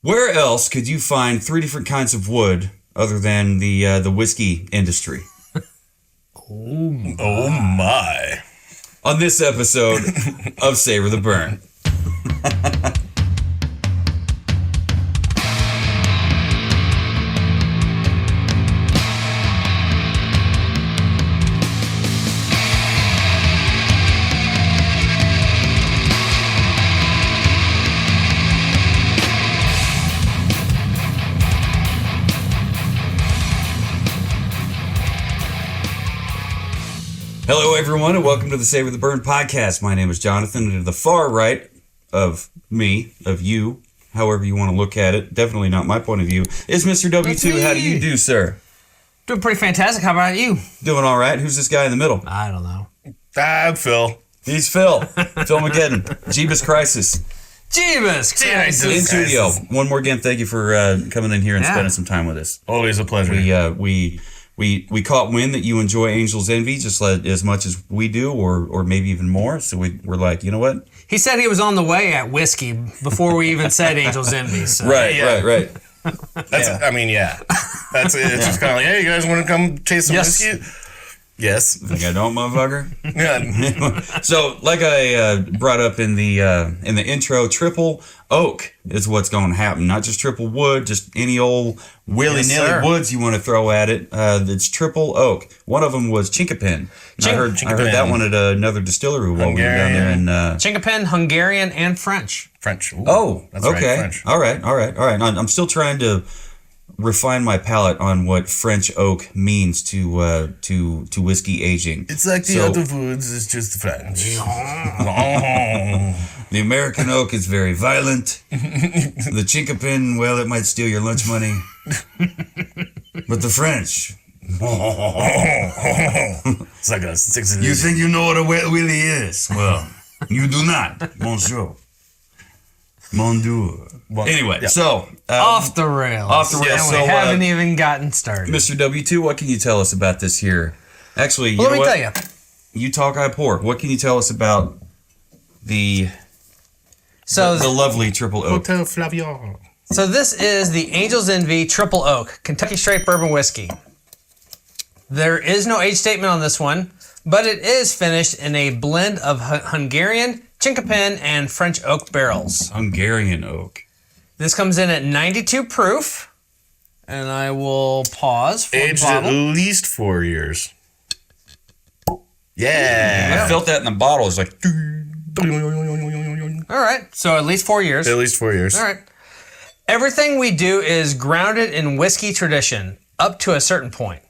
Where else could you find 3 different kinds of wood other than the whiskey industry? Oh my. On this episode of Savor the Burn. Hello, everyone, and welcome to the Savor the Burn podcast. My name is Jonathan, and to the far right of me, of you, however you want to look at it, definitely not my point of view, is Mr. W2. How do you do, sir? Doing pretty fantastic. How about you? Doing all right. Who's this guy in the middle? I don't know. I'm Phil. He's Phil. Phil McGedden. Jeebus Crisis. Jeebus Crisis. In studio. One more again, thank you for coming in here and spending some time with us. Always a pleasure. We caught wind that you enjoy Angel's Envy just as much as we do, or maybe even more. So we're like, you know what? He said he was on the way at whiskey before we even said Angel's Envy. So. Right. That's. I mean, yeah. That's it. It's just kind of like, hey, you guys want to come taste some whiskey? Yes. Think I don't, motherfucker? Yeah. So, like I brought up in the intro, triple oak is what's going to happen. Not just triple wood, just any old willy-nilly woods you want to throw at it. It's triple oak. One of them was Chinkapin. I heard that one at another distillery while we were down there in... Chinkapin, Hungarian, and French. French. Ooh, oh, that's okay. Right, French. All right. I'm still trying to refine my palate on what French oak means to whiskey aging. It's like the other woods, it's just the French. The American oak is very violent. The Chinkapin, well, it might steal your lunch money. But the French... It's like a 6 You think you know what a wet willy is? Well, you do not, monsieur. Mon Dieu. Anyway, so... off the rails. And we haven't even gotten started. Mr. W2, what can you tell us about this here? Actually, let me tell you. You talk, I pour. What can you tell us about the lovely triple oak? Hotel Flavion. So this is the Angel's Envy Triple Oak, Kentucky Straight Bourbon Whiskey. There is no age statement on this one, but it is finished in a blend of Hungarian, Chinkapin, and French oak barrels. Hungarian oak. This comes in at 92 proof, and I will pause for Aged the bottle. at least 4 years. Yeah. I felt that in the bottle. It's like... All right, so at least 4 years. At least 4 years. All right. Everything we do is grounded in whiskey tradition, up to a certain point.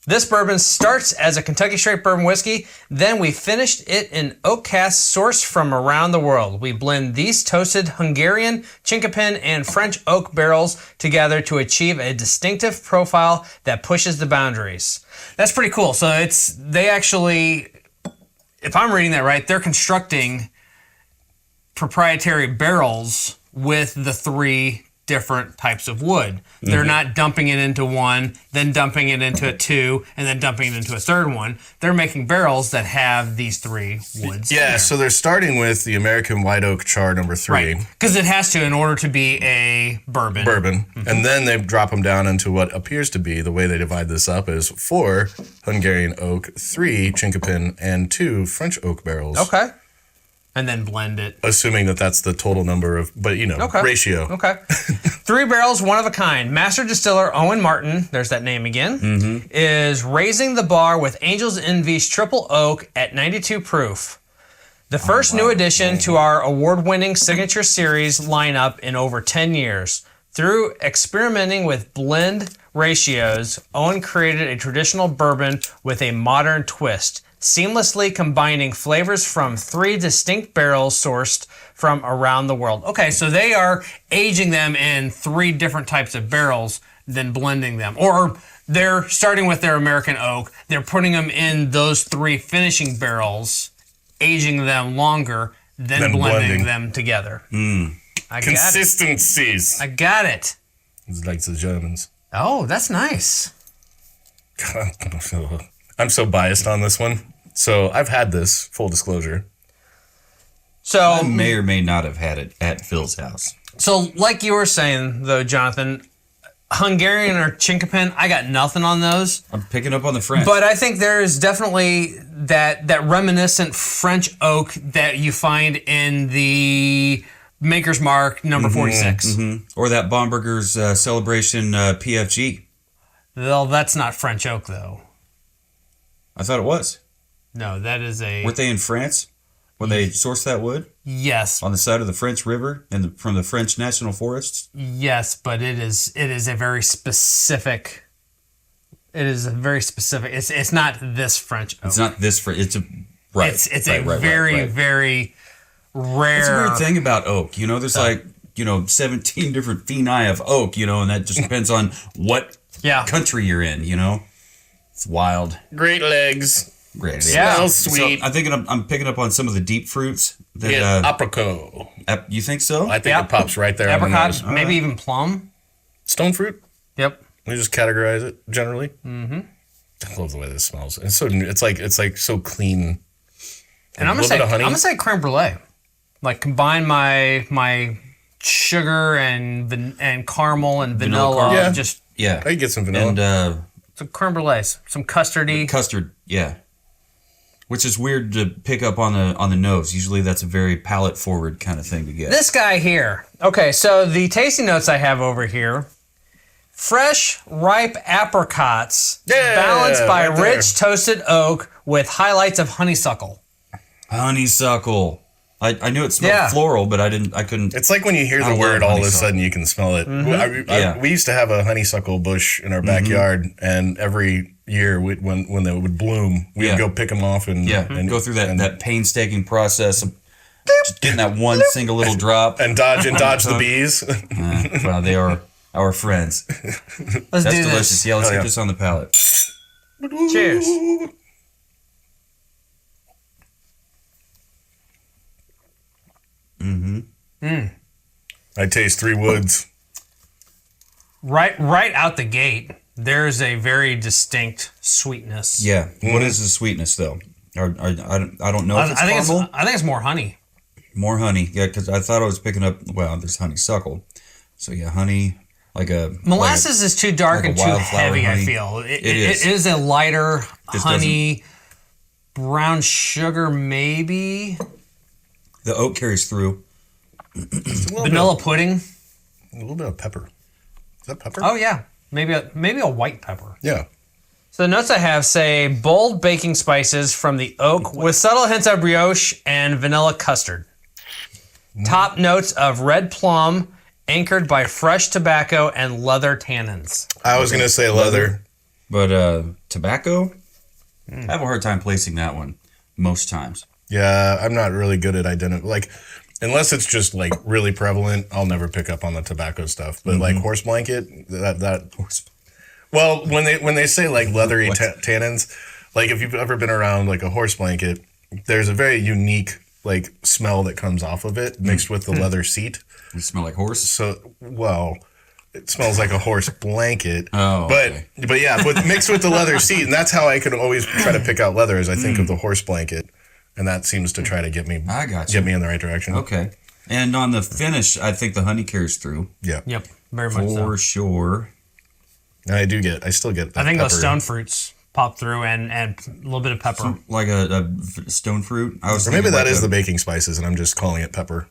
This bourbon starts as a Kentucky Straight Bourbon Whiskey, then we finished it in oak casks sourced from around the world. We blend these toasted Hungarian, Chinkapin, and French oak barrels together to achieve a distinctive profile that pushes the boundaries. That's pretty cool. So they actually, if I'm reading that right, they're constructing proprietary barrels with the 3 different types of wood. They're not dumping it into one, then dumping it into a 2, and then dumping it into a third one. They're making barrels that have these 3 woods. Yeah, so they're starting with the American White Oak Char number 3. Right, because it has to in order to be a bourbon. Mm-hmm. And then they drop them down into what appears to be, the way they divide this up is 4 Hungarian oak, 3 Chinkapin, and 2 French oak barrels. Okay. And then blend it. Assuming that that's the total number of, but ratio. Okay. 3 barrels, one of a kind. Master distiller Owen Martin, there's that name again, is raising the bar with Angel's Envy's Triple Oak at 92 proof. The first new addition to our award-winning signature series lineup in over 10 years. Through experimenting with blend ratios, Owen created a traditional bourbon with a modern twist, seamlessly combining flavors from 3 distinct barrels sourced from around the world. Okay, so they are aging them in 3 different types of barrels, then blending them. Or they're starting with their American oak, they're putting them in those 3 finishing barrels, aging them longer, then blending them together. Consistencies. I got it. It's like the Germans. Oh, that's nice. I'm so biased on this one. So I've had this, full disclosure. So I may or may not have had it at Phil's house. So, like you were saying, though, Jonathan, Hungarian or Chinkapin, I got nothing on those. I'm picking up on the French. But I think there is definitely that reminiscent French oak that you find in the Maker's Mark number 46. Or that Bomberger's Celebration PFG. Well, that's not French oak, though. I thought it was. No, that is a... Weren't they in France when they sourced that wood? Yes. On the side of the French River and from the French National Forests? Yes, but it is a very specific... It is a very specific... It's not this French oak. It's not this... It's a... Right. It's a very, very rare... It's a weird thing about oak. You know, there's 17 different pheni of oak, you know, and that just depends on what country you're in, you know? It's wild. Great legs. Great. Yeah. Smells sweet. So I'm picking up on some of the deep fruits. That, apricot. You think so? I think it pops right there. Apricot, maybe even plum. Stone fruit. Yep. We just categorize it generally. Mm-hmm. I love the way this smells. It's like so clean. And I'm gonna say creme brulee. Like combine my sugar and caramel and vanilla. Yeah. Just I can get some vanilla. And some creme brulee, some custardy. Custard, yeah. Which is weird to pick up on the nose. Usually that's a very palate forward kind of thing to get. This guy here. Okay, so the tasting notes I have over here. Fresh, ripe apricots balanced by rich toasted oak with highlights of honeysuckle. Honeysuckle. I knew it smelled floral, but I couldn't. It's like when you hear the word, all of a sudden you can smell it. We used to have a honeysuckle bush in our backyard, and every year when they would bloom, we would go pick them off and go through that painstaking process of just getting that one single little drop and dodge the bees. Well, they are our friends. That's delicious. This. Yeah, let's get this on the palate. Cheers. I taste 3 woods. Right out the gate, there's a very distinct sweetness. Yeah. What is the sweetness though? I don't know if it's caramel. I think it's more honey. More honey, yeah, because I thought I was picking up. Well, there's honeysuckle, so yeah, honey like a molasses is too dark and too heavy. Honey. I feel it is a lighter honey, brown sugar maybe. The oak carries through. Vanilla pudding. A little bit of pepper. Is that pepper? Oh yeah, maybe a white pepper. Yeah. So the notes I have say bold baking spices from the oak with subtle hints of brioche and vanilla custard. Top notes of red plum anchored by fresh tobacco and leather tannins. I was going to say leather. But tobacco? I have a hard time placing that one most times. Yeah, I'm not really good at identifying. Like, unless it's just like really prevalent, I'll never pick up on the tobacco stuff. But like horse blanket, that horse. Well, when they say like leathery tannins, like if you've ever been around like a horse blanket, there's a very unique like smell that comes off of it mixed with the leather seat. You smell like horse? So, well, it smells like a horse blanket. Oh, okay. But yeah, mixed with the leather seat, and that's how I can always try to pick out leather. Is I think of the horse blanket, and that seems to try to get me. I got you. Get me in the right direction. Okay. And on the finish, I think the honey carries through. Yeah. Yep. Very much so. For sure. I still get that I think pepper. those stone fruits pop through and a little bit of pepper. Like a stone fruit. Or maybe that is the baking spices, and I'm just calling it pepper.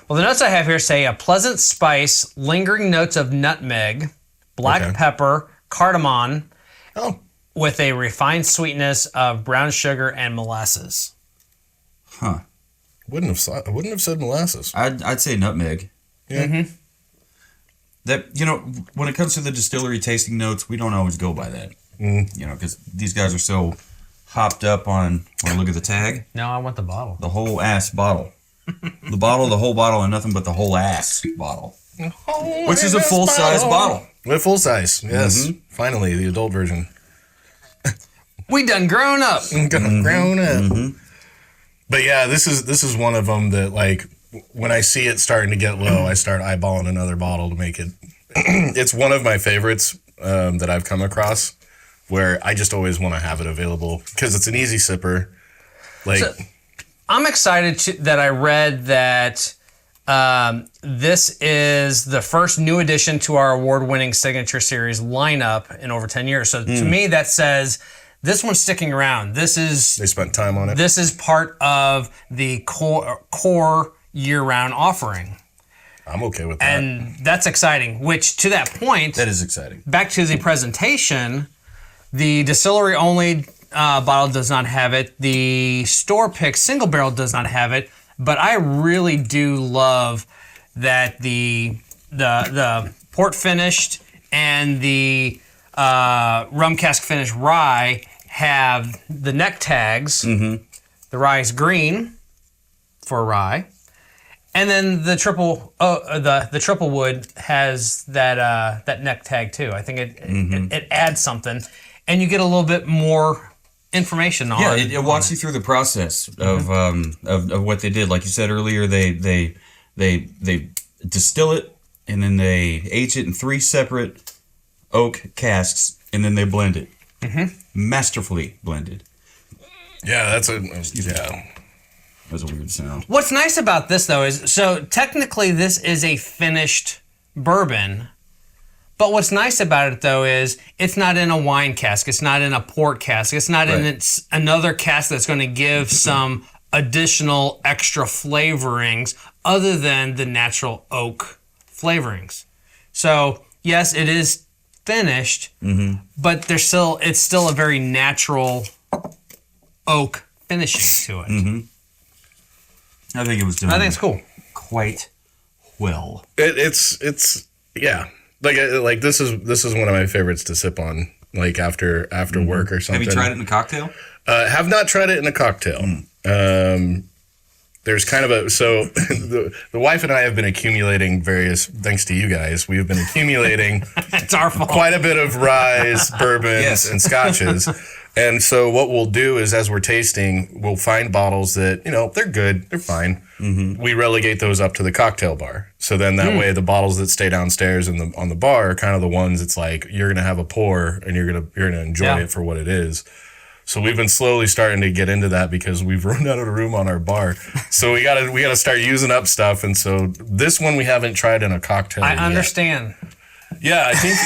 Well, the notes I have here say a pleasant spice, lingering notes of nutmeg, black pepper, cardamom, with a refined sweetness of brown sugar and molasses. Huh. Wouldn't have said molasses. I'd say nutmeg. Yeah. Mm-hmm. That, when it comes to the distillery tasting notes, we don't always go by that. Because these guys are so hopped up on, want to look at the tag? No, I want the bottle. The whole ass bottle. The whole bottle, and nothing but the whole ass bottle. Which is a full-size bottle. A full size, yes. Finally, the adult version. We done grown up. Grown up. But yeah, this is one of them that, like, when I see it starting to get low, I start eyeballing another bottle to make it. It's one of my favorites that I've come across, where I just always want to have it available because it's an easy sipper. Like, I'm excited that I read that This is the first new addition to our award-winning Signature Series lineup in over 10 years. So to me, that says this one's sticking around. They spent time on it. This is part of the core year-round offering. I'm okay with that. And that's exciting, which to that point... That is exciting. Back to the presentation, the distillery-only bottle does not have it. The store pick single barrel does not have it. But I really do love that the port finished and the rum cask finished rye have the neck tags. Mm-hmm. The rye is green for rye, and then the triple wood has that neck tag too. I think it adds something, and you get a little bit more information on. Yeah, it walks you through the process of what they did. Like you said earlier, they distill it and then they age it in 3 separate oak casks and then they blend it. Mm-hmm. Masterfully blended. Yeah, that's a That was a weird sound. What's nice about this though is so technically this is a finished bourbon. But what's nice about it, though, is it's not in a wine cask. It's not in a port cask. It's not in another cask that's going to give some additional extra flavorings other than the natural oak flavorings. So, yes, it is finished, but it's still a very natural oak finishing to it. I think it was done. I think it's cool. Quite well. It's yeah. Like this is one of my favorites to sip on, like after work or something. Have you tried it in a cocktail? Have not tried it in a cocktail. There's kind of the wife and I have been accumulating thanks to you guys, we've been accumulating It's our fault. quite a bit of ryes, bourbons, and scotches. And so what we'll do is as we're tasting, we'll find bottles that, they're good, they're fine. We relegate those up to the cocktail bar. So then that way the bottles that stay downstairs on the bar are kind of the ones it's like you're going to have a pour and you're going to enjoy it for what it is. So we've been slowly starting to get into that because we've run out of room on our bar. So we gotta start using up stuff. And so this one we haven't tried in a cocktail I yet. understand. Yeah, I think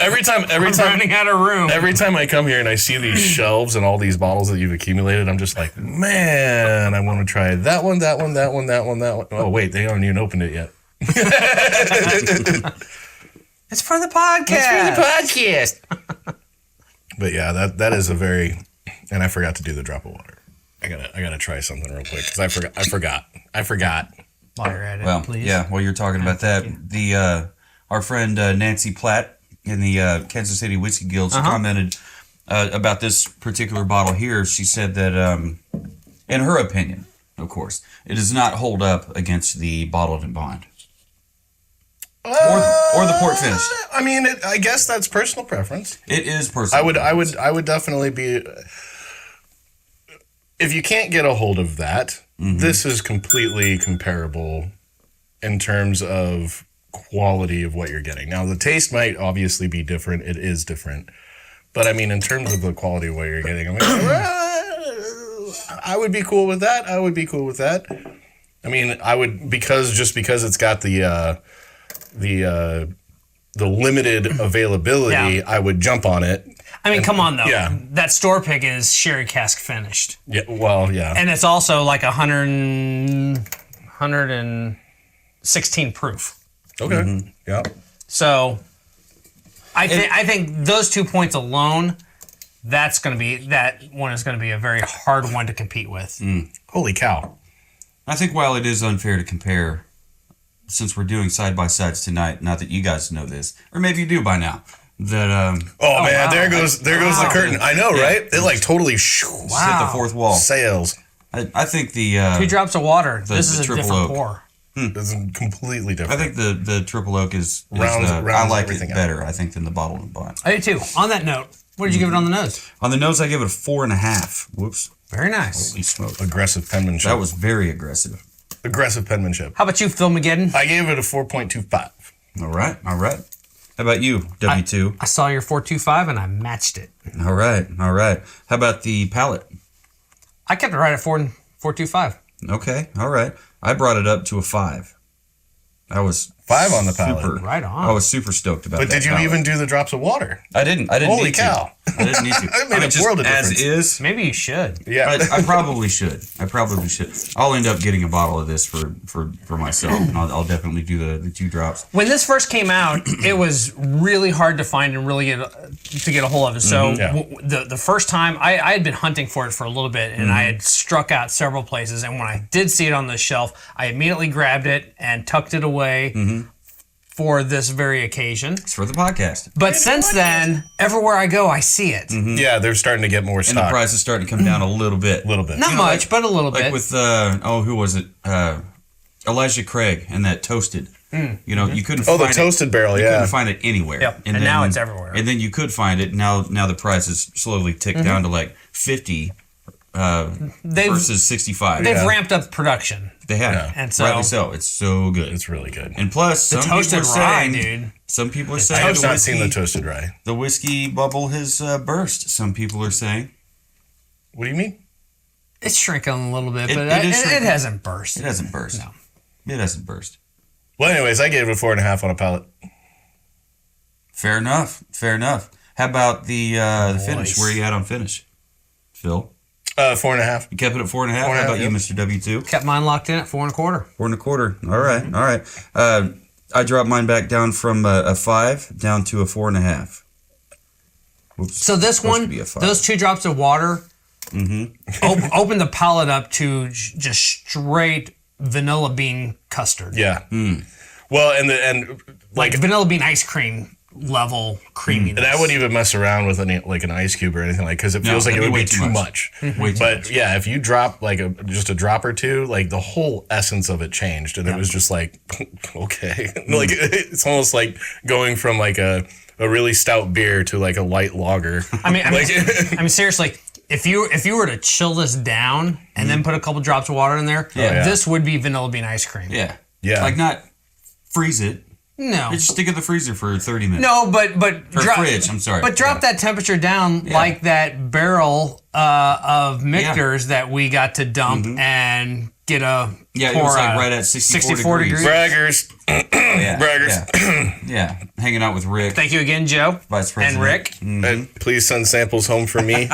every time Running out of room. every time I come here and I see these shelves and all these bottles that you've accumulated, I'm just like, man, I want to try that one, that one, that one, that one, that one. Oh wait, they haven't even opened it yet. It's for the podcast. But yeah, that is a very, and I forgot to do the drop of water. I gotta try something real quick because I forgot. While you're at it, Well, please. yeah, while you're talking about that, our friend Nancy Platt in the Kansas City Whiskey Guild, she commented about this particular bottle here. She said that, in her opinion, of course, it does not hold up against the bottled and bond. Or the port finish. I mean, I guess that's personal preference. It is personal. I would definitely be. If you can't get a hold of that, this is completely comparable in terms of quality of what you're getting. Now, the taste might obviously be different. It is different, but I mean, in terms of the quality of what you're getting, I'm like, I would be cool with that. I mean, I would because it's got the limited availability, I would jump on it. I mean, come on though. Yeah. That store pick is sherry cask finished. Yeah, well, yeah. And it's also like 116 proof. Okay. Yeah. So I think those 2 points alone, that one is going to be a very hard one to compete with. Holy cow. I think while it is unfair to compare, since we're doing side-by-sides tonight, not that you guys know this, or maybe you do by now, that... oh man, wow. there goes the curtain. I know, right? It like totally hit the fourth wall. Sails. I think the... 2 drops of water. This is a triple different oak. pour. This is completely different. I think the triple oak is rounds I like it everything better, I think, than the bottled and bond. I do too. On that note, what did you give it on the nose? On the nose, I give it a 4.5. Whoops. Very nice. Holy smoke. Aggressive penmanship. That was very aggressive. Aggressive penmanship. How about you, Phil McGiddon? I gave it a 4.25. All right. How about you, W2? I saw your 4.25 and I matched it. All right. How about the palate? I kept it right at 4.25. Okay. All right. I brought it up to a 5. I was 5 on the palate. super, Right on. I was super stoked about that. But did you palate. even do the drops of water? I didn't Holy need cow. to. I didn't need to. That made a world of as difference. is. Maybe you should. Yeah. I probably should. I'll end up getting a bottle of this for myself. And I'll definitely do the 2 drops. When this first came out, it was really hard to find and really get a hold of it. So the first time I had been hunting for it for a little bit, and I had struck out several places. And when I did see it on the shelf, I immediately grabbed it and tucked it away for this very occasion. It's for the podcast. But since then, everywhere I go, I see it. Yeah, they're starting to get more And the stock. price is starting to come down a little bit. A little bit. Not much, but a little Like bit. with, who was it? Elijah Craig and that toasted. You know, you couldn't Oh, find the toasted barrel, You yeah. couldn't find it anywhere. Yep, and now it's everywhere. And then you could find it. Now the price has slowly ticked down to like 50 versus 65. They've ramped up production. They have. Yeah. And so- Rightly so. It's so good. It's really good. And plus, some people Toasted are rye, saying, dude. some people are I saying have the not seen the whiskey, toasted rye. the whiskey bubble has burst. Some people are saying. What do you mean? It's shrinking a little bit, It- but it is it shrinking. hasn't burst. It hasn't burst. No. It hasn't burst. Well, anyways, I gave it a 4.5 on a palate. Fair enough. Fair enough. How about the finish? Where are you at on finish? Phil? 4.5. You kept it at 4.5? How about you, yep. Mr. W2? Kept mine locked in at 4.25. 4.25. All right. All right. I dropped mine back down from a 5 down to a 4.5. Whoops. So this Supposed to one, be a 5. those 2 drops of water open the palate up to just straight vanilla bean custard. Yeah. Well, and Like vanilla bean ice cream level creaminess. and I wouldn't even mess around with an ice cube or anything because it feels like it that'd would be be way too too much. Way too But much. yeah, if you drop like just a drop or two, like the whole essence of it changed, and it was just like, okay, like it's almost like going from like a really stout beer to like a light lager. I mean, Like- seriously, if you were to chill this down and then put a couple drops of water in there, yeah. this would be vanilla bean ice cream. Yeah. Yeah. Like not freeze it. No. You just stick it in the freezer for 30 minutes. No, but Or fridge, I'm sorry. But drop that temperature down like that barrel of Michter's that we got to dump and get a Yeah, it pour was like out of. right at 64 degrees. Braggers. Yeah. Braggers. Yeah. Hanging out with Rick, Thank you again, Joe Vice and President. Rick. And please send samples home for me.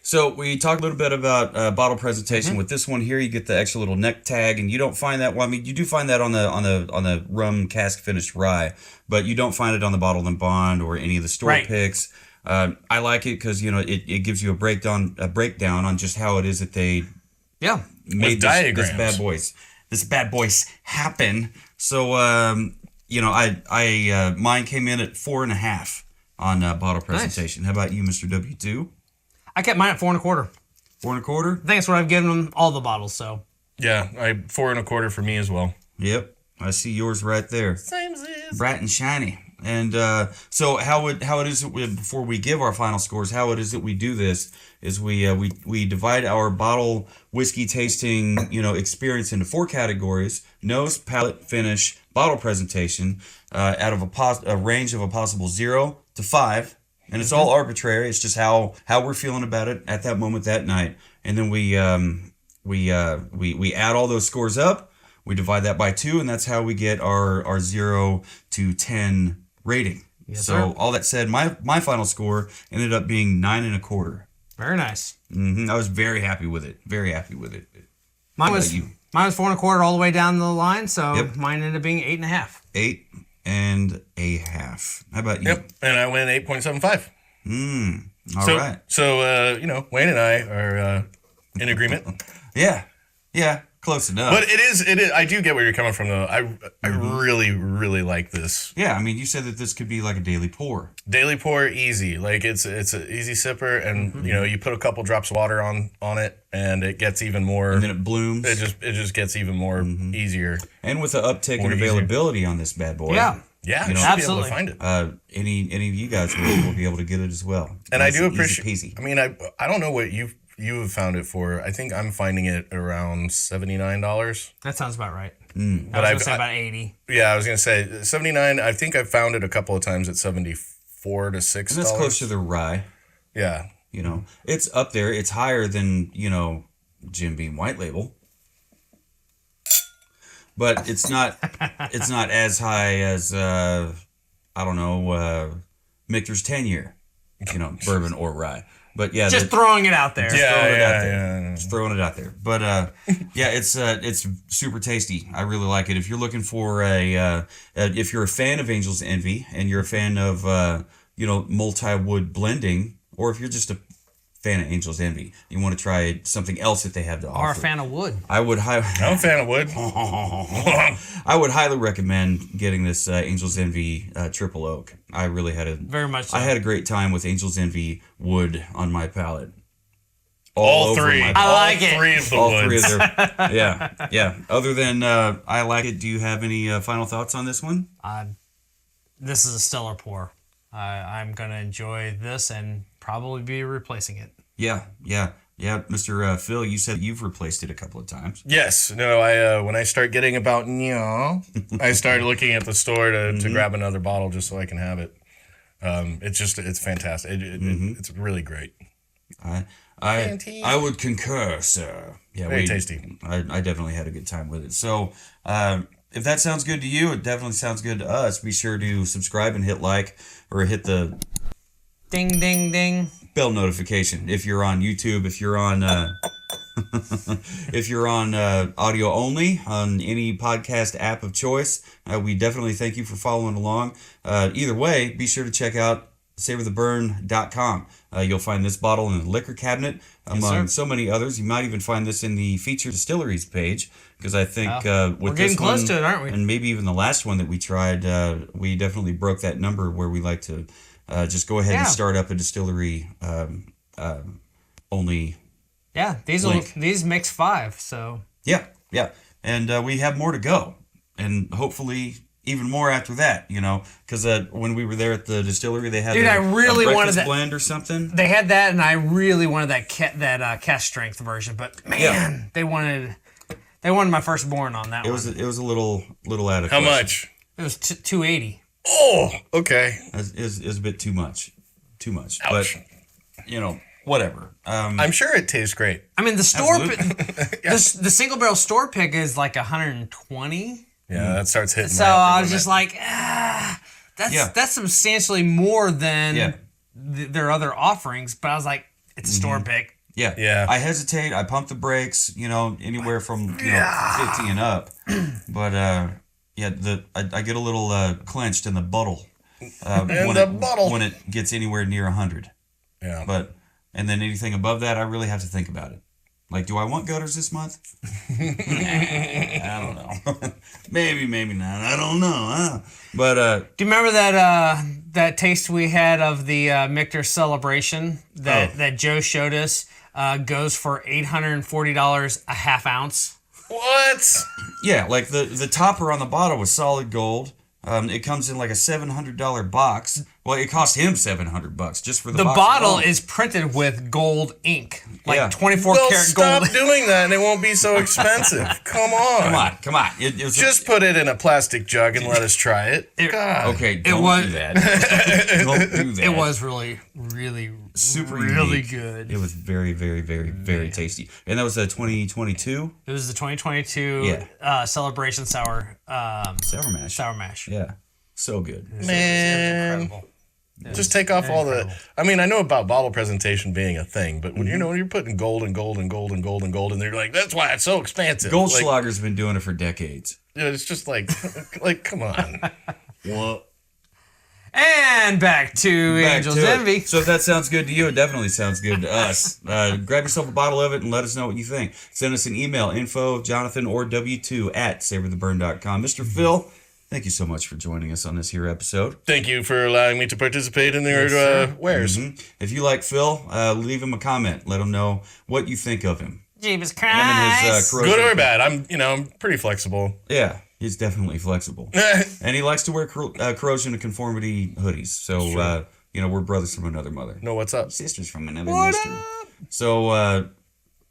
So we talked a little bit about bottle presentation. With this one here, you get the extra little neck tag, and you don't find that. Well, I mean, you do find that on the rum cask finished rye, but you don't find it on the bottled and bond or any of the store Right. picks. I like it because it gives you a breakdown on just how it is that they Yeah. made diagrams. this bad boys happen. So I mine came in at 4.5 on bottle presentation. How about you, Mr. W2? I kept mine at 4.25. 4.25. I think that's what I've given them all the bottles. So Yeah, 4.25 for me as well. Yep, I see yours right there. Same as Bright and shiny. And so how it is that before we give our final scores, how it is that we do this is we divide our bottle whiskey tasting experience into 4 categories: nose, palate, finish, bottle presentation, out of a range of a possible 0 to 5. And it's all arbitrary. It's just how we're feeling about it at that moment that night. And then we add all those scores up. We divide that by 2, and that's how we get our 0 to 10 rating. Yes, so sir. all that said, my final score ended up being 9.25. very nice. I was very happy with it. Very happy with it. Mine How was about you? 4.25 all the way down the line. So Yep. mine ended up being 8.5. 8.5. How about you? Yep, and I went 8.75. All right. So Wayne and I are in agreement. Yeah. Close enough. But it is. I do get where you're coming from, though. I really, really like this. yeah, I mean, you said that this could be like a daily pour. Daily pour, easy. Like it's an easy sipper, and you put a couple drops of water on it, and it gets even more. And then it blooms. It just gets even more easier. And with the uptick in More easier. availability on this bad boy. Yeah. Yeah, You know, you should be able absolutely. to find it. Any of you guys will be able to get it as well. And I Nice do and appreciate. easy peasy. I mean, I don't know what you have found it for. I think I'm finding it around $79. That sounds about right. But I was going to say about 80. Yeah, I was gonna say 79. I think I found it a couple of times at $74 to $6. And that's close to the rye. Yeah. It's up there. It's higher than Jim Beam White Label. but it's not as high as I don't know, Michter's 10-year, bourbon or rye. But yeah, just throwing it out there. Just throwing it out there. But yeah, it's super tasty. I really like it. If you're looking for if you're a fan of Angel's Envy and you're a fan of multi-wood blending, or if you're just a fan of Angel's Envy, you want to try something else that they have to offer. Or a fan of wood. I'm a fan of wood. I would highly recommend getting this Angel's Envy Triple Oak. I really had very much so. I had a great time with Angel's Envy wood on my palate. All three. I like it. All three of the All woods. 3 of their, yeah. Other than I like it, do you have any final thoughts on this one? This is a stellar pour. I'm going to enjoy this and probably be replacing it. Yeah. Mr. Phil, you said you've replaced it a couple of times. Yes. No, I when I start getting about I start looking at the store to grab another bottle just so I can have it. It's fantastic. It's really great. I would concur, sir. Yeah, very tasty. I definitely had a good time with it. So, if that sounds good to you, it definitely sounds good to us. Be sure to subscribe and hit like or hit the ding, ding, ding bell notification. If you're on YouTube, if you're on if you're on audio only on any podcast app of choice, we definitely thank you for following along. Either way, be sure to check out savortheburn.com. You'll find this bottle in the liquor cabinet among so many others. You might even find this in the featured distilleries page, because I think with we're this getting close one, to it, aren't we? And maybe even the last one that we tried, we definitely broke that number where we like to just go ahead and start up a distillery only. Yeah, these mix 5, so yeah, and we have more to go, and hopefully even more after that, because when we were there at the distillery, they had I really wanted that blend or something. They had that, and I really wanted that cask strength version. But man, they wanted my firstborn on that one. It was a little out of how question. much? It was $280. Oh, okay. It was a bit too much, Ouch. But whatever. I'm sure it tastes great. I mean, the store the single barrel store pick is like 120. Yeah, that starts hitting. So I was just like, that's substantially more than their other offerings. But I was like, it's a store pick. Yeah. I hesitate. I pump the brakes. Anywhere from 50 and up. But I get a little clenched in the bottle. When it gets anywhere near 100. Yeah. And then anything above that, I really have to think about it. Like, do I want gutters this month? I don't know. maybe not. I don't know. But do you remember that taste we had of the Michter Celebration that Joe showed us? Goes for $840 a half ounce. What? Yeah, like the topper on the bottle was solid gold. It comes in like a $700 box. Well, it cost him $700 just for the box. The bottle alone. is printed with gold ink, like 24 well, karat stop gold. doing that, and it won't be so expensive. Come on. Come on. Just put it in a plastic jug and let us try it. God. Okay, do that. Don't do that. It was really, really, super really unique. good. It was very, very, very, very tasty. And that was 2022? It was the 2022 Celebration Sour Mash. Sour Mash. Yeah. So good. Man. Incredible. Just take off all the. I mean, I know about bottle presentation being a thing, but when when you're putting gold and gold and gold and gold and gold, and they're like, that's why it's so expensive. Goldschlager's been doing it for decades. It's just like come on. Well, and back to Angel's Envy. So if that sounds good to you, it definitely sounds good to us. Grab yourself a bottle of it and let us know what you think. Send us an email, info, Jonathan, or W2 at savortheburn.com. Mr. Phil, thank you so much for joining us on this here episode. Thank you for allowing me to participate in your wares. Mm-hmm. If you like Phil, leave him a comment. Let him know what you think of him. Jeebus Him and his, Christ. Good or bad, I'm pretty flexible. Yeah, he's definitely flexible. And he likes to wear corrosion and conformity hoodies. So, we're brothers from another mother. No, what's up? Sisters from another mister. So,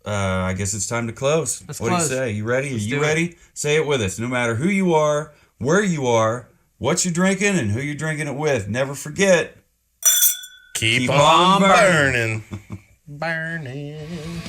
I guess it's time to close. What do you say? You ready? Are you ready? Say it with us. No matter who you are, where you are, what you're drinking, and who you're drinking it with. Never forget. Keep on burning. Burning.